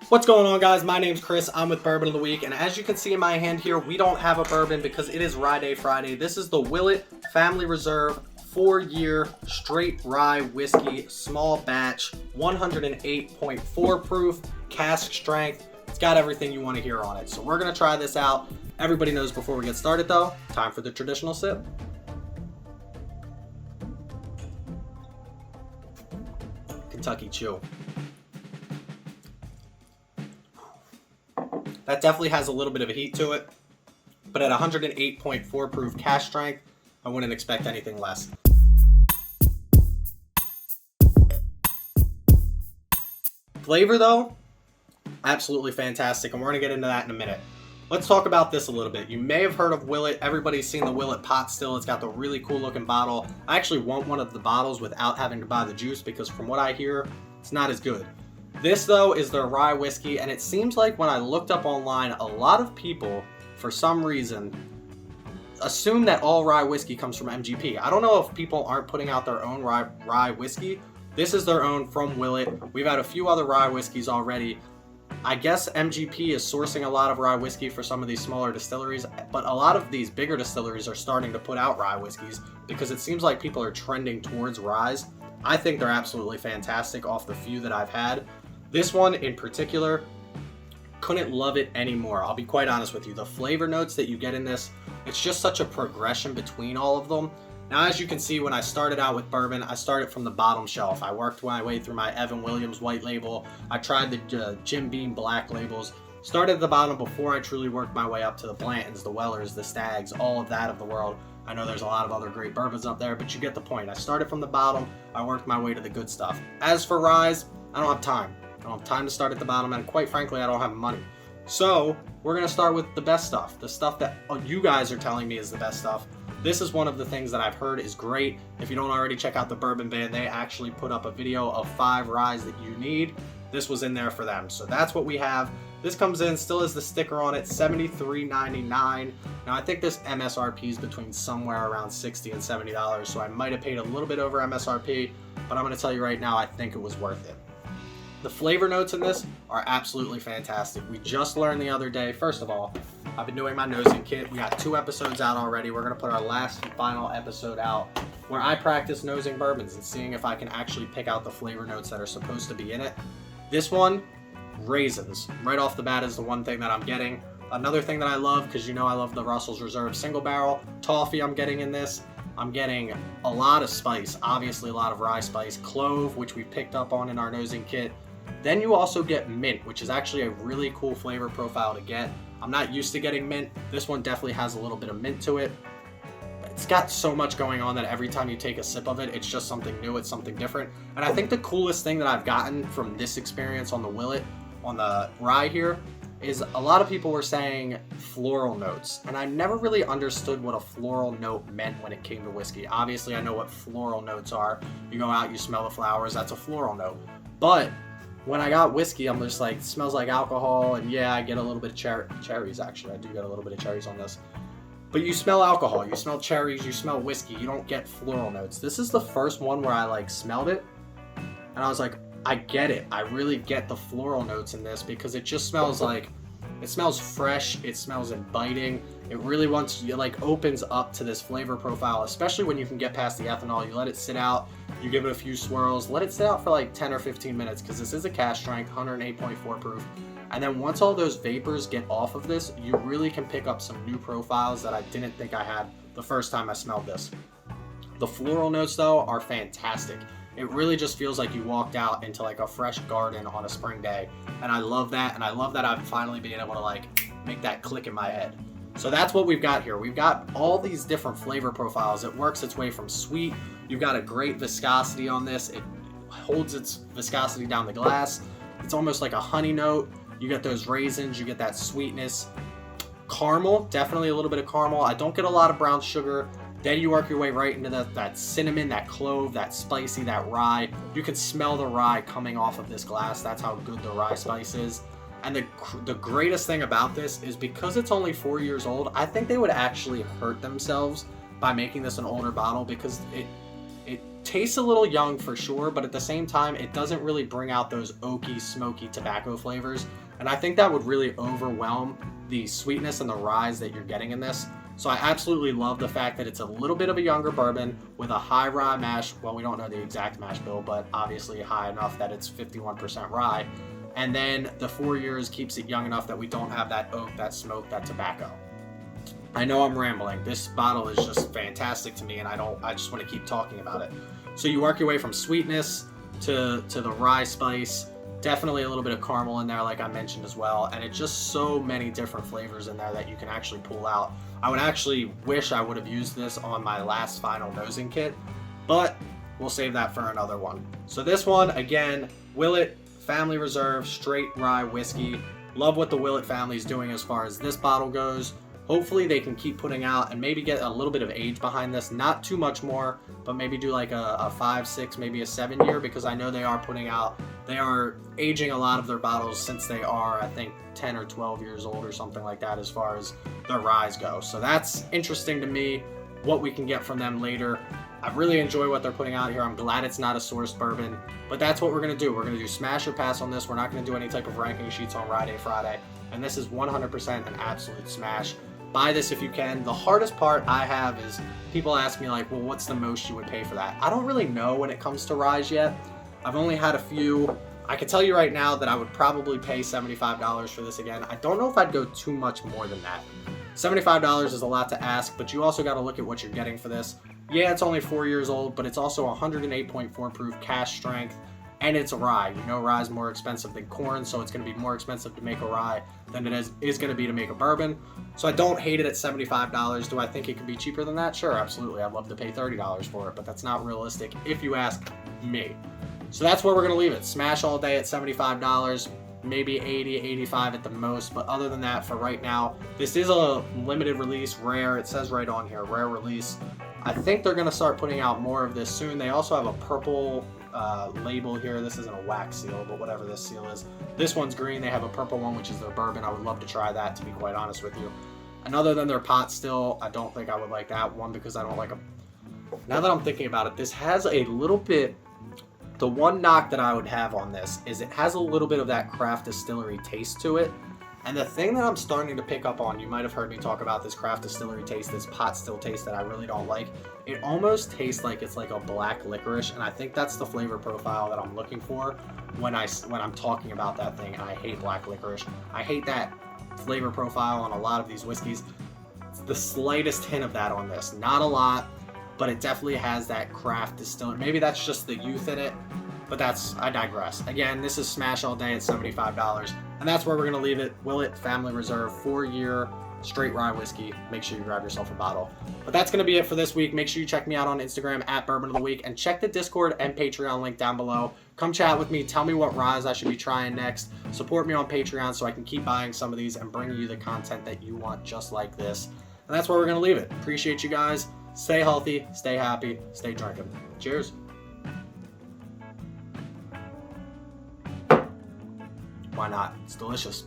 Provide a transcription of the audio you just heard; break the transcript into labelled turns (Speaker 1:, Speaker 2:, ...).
Speaker 1: What's going on, guys? My name's Chris. I'm with Bourbon of the Week, and as you can see in my hand here, we don't have a bourbon because it is RyeDay Friday. This is the Willet Family Reserve 4-year straight rye whiskey, small batch, 108.4 proof, cask strength. It's got everything you want to hear on it. So we're going to try this out. Everybody knows before we get started, though, time for the traditional sip. Kentucky Chew. That definitely has a little bit of a heat to it, but at 108.4 proof cask strength, I wouldn't expect anything less. Flavor, though, absolutely fantastic, and we're going to get into that in a minute. Let's talk about this a little bit. You may have heard of Willet. Everybody's seen the Willet pot still. It's got the really cool looking bottle. I actually want one of the bottles without having to buy the juice because from what I hear, it's not as good. This, though, is their rye whiskey, and it seems like when I looked up online, a lot of people, for some reason, assume that all rye whiskey comes from MGP. I don't know if people aren't putting out their own rye whiskey. This is their own from Willet. We've had a few other rye whiskeys already. I guess MGP is sourcing a lot of rye whiskey for some of these smaller distilleries, but a lot of these bigger distilleries are starting to put out rye whiskeys because it seems like people are trending towards ryes. I think they're absolutely fantastic off the few that I've had. This one in particular, couldn't love it anymore. I'll be quite honest with you. The flavor notes that you get in this, it's just such a progression between all of them. Now, as you can see, when I started out with bourbon, I started from the bottom shelf. I worked my way through my Evan Williams white label. I tried the Jim Beam black labels. Started at the bottom before I truly worked my way up to the Blantons, the Wellers, the Stags, all of that of the world. I know there's a lot of other great bourbons up there, but you get the point. I started from the bottom. I worked my way to the good stuff. As for ryes, I don't have time. I don't have time to start at the bottom, and quite frankly, I don't have money. So we're going to start with the best stuff, the stuff that you guys are telling me is the best stuff. This is one of the things that I've heard is great. If you don't already check out the Bourbon Band, they actually put up a video of 5 ryes that you need. This was in there for them. So that's what we have. This comes in, still has the sticker on it, $73.99. Now I think this MSRP is between somewhere around $60 and $70, so I might have paid a little bit over MSRP, but I'm going to tell you right now, I think it was worth it. The flavor notes in this are absolutely fantastic. We just learned the other day, first of all, I've been doing my nosing kit. We got 2 episodes out already. We're going to put our last and final episode out where I practice nosing bourbons and seeing if I can actually pick out the flavor notes that are supposed to be in it. This one, raisins. Right off the bat is the one thing that I'm getting. Another thing that I love, because you know I love the Russell's Reserve single barrel, toffee I'm getting in this. I'm getting a lot of spice, obviously a lot of rye spice, clove, which we picked up on in our nosing kit. Then you also get mint, which is actually a really cool flavor profile to get. I'm not used to getting mint. This one definitely has a little bit of mint to it. It's got so much going on that every time you take a sip of it, it's just something new, it's something different. And I think the coolest thing that I've gotten from this experience on the Willet, on the rye here, is a lot of people were saying floral notes. And I never really understood what a floral note meant when it came to whiskey. Obviously, I know what floral notes are. You go out, you smell the flowers, that's a floral note. But when I got whiskey, I'm just like, it smells like alcohol, and yeah, I get a little bit of cherries, actually. I do get a little bit of cherries on this. But you smell alcohol, you smell cherries, you smell whiskey, you don't get floral notes. This is the first one where I smelled it, and I was like, I get it. I really get the floral notes in this because it just smells like, it smells fresh, it smells inviting. It really opens up to this flavor profile, especially when you can get past the ethanol. You let it sit out, you give it a few swirls, let it sit out for 10 or 15 minutes because this is a cask strength, 108.4 proof. And then once all those vapors get off of this, you really can pick up some new profiles that I didn't think I had the first time I smelled this. The floral notes, though, are fantastic. It really just feels like you walked out into a fresh garden on a spring day. And I love that, and I love that I've finally been able to make that click in my head. So that's what we've got here. We've got all these different flavor profiles. It works its way from sweet. You've got a great viscosity on this. It holds its viscosity down the glass. It's almost like a honey note. You get those raisins, you get that sweetness. Caramel, definitely a little bit of caramel. I don't get a lot of brown sugar. Then you work your way right into that cinnamon, that clove, that spicy, that rye. You can smell the rye coming off of this glass. That's how good the rye spice is. And the greatest thing about this is because it's only 4 years old, I think they would actually hurt themselves by making this an older bottle because it tastes a little young for sure, but at the same time, it doesn't really bring out those oaky, smoky tobacco flavors. And I think that would really overwhelm the sweetness and the ryes that you're getting in this. So I absolutely love the fact that it's a little bit of a younger bourbon with a high rye mash. Well, we don't know the exact mash bill, but obviously high enough that it's 51% rye. And then the 4 years keeps it young enough that we don't have that oak, that smoke, that tobacco. I know I'm rambling. This bottle is just fantastic to me, and I just want to keep talking about it. So you work your way from sweetness to the rye spice. Definitely a little bit of caramel in there, like I mentioned as well. And it's just so many different flavors in there that you can actually pull out. I would actually wish I would have used this on my last final nosing kit, but we'll save that for another one. So this one, again, Willet Family Reserve Straight Rye Whiskey. Love what the Willet family is doing as far as this bottle goes. Hopefully they can keep putting out and maybe get a little bit of age behind this. Not too much more, but maybe do like a 5, 6, maybe a 7 year, because I know they are aging a lot of their bottles since they are, I think, 10 or 12 years old or something like that as far as their ryes go. So that's interesting to me, what we can get from them later. I really enjoy what they're putting out here. I'm glad it's not a sourced bourbon, but that's what we're going to do. We're going to do smash or pass on this. We're not going to do any type of ranking sheets on RyeDay Friday, and this is 100% an absolute smash. Buy this if you can. The hardest part I have is people ask me like, well, what's the most you would pay for that? I don't really know when it comes to ryes yet. I've only had a few. I can tell you right now that I would probably pay $75 for this again. I don't know if I'd go too much more than that. $75 is a lot to ask, but you also got to look at what you're getting for this. Yeah, it's only 4 years old, but it's also 108.4 proof cash strength, and it's a rye. You know, rye is more expensive than corn, so it's going to be more expensive to make a rye than it is going to be to make a bourbon. So I don't hate it at $75. Do I think it could be cheaper than that? Sure, absolutely. I'd love to pay $30 for it, but that's not realistic if you ask me. So that's where we're going to leave it. Smash all day at $75, maybe $80, $85 at the most. But other than that, for right now, this is a limited release, rare. It says right on here, rare release. I think they're going to start putting out more of this soon. They also have a purple label here. This isn't a wax seal, but whatever this seal is. This one's green. They have a purple one, which is their bourbon. I would love to try that, to be quite honest with you. And other than their pot still, I don't think I would like that one because I don't like them. Now that I'm thinking about it, this has a little bit... The one knock that I would have on this is it has a little bit of that craft distillery taste to it. And the thing that I'm starting to pick up on, you might have heard me talk about this craft distillery taste, this pot still taste that I really don't like. It almost tastes like it's like a black licorice, and I think that's the flavor profile that I'm looking for when I'm talking about that thing. And I hate black licorice. I hate that flavor profile on a lot of these whiskeys. It's the slightest hint of that on this. Not a lot, but it definitely has that craft distillery. Maybe that's just the youth in it, but I digress. Again, this is smash all day at $75, and that's where we're gonna leave it. Willet Family Reserve 4-year straight rye whiskey. Make sure you grab yourself a bottle. But that's gonna be it for this week. Make sure you check me out on Instagram at Bourbon of the Week, and check the Discord and Patreon link down below. Come chat with me. Tell me what ryes I should be trying next. Support me on Patreon so I can keep buying some of these and bringing you the content that you want just like this. And that's where we're gonna leave it. Appreciate you guys. Stay healthy, stay happy, stay drinking. Cheers. Why not? It's delicious.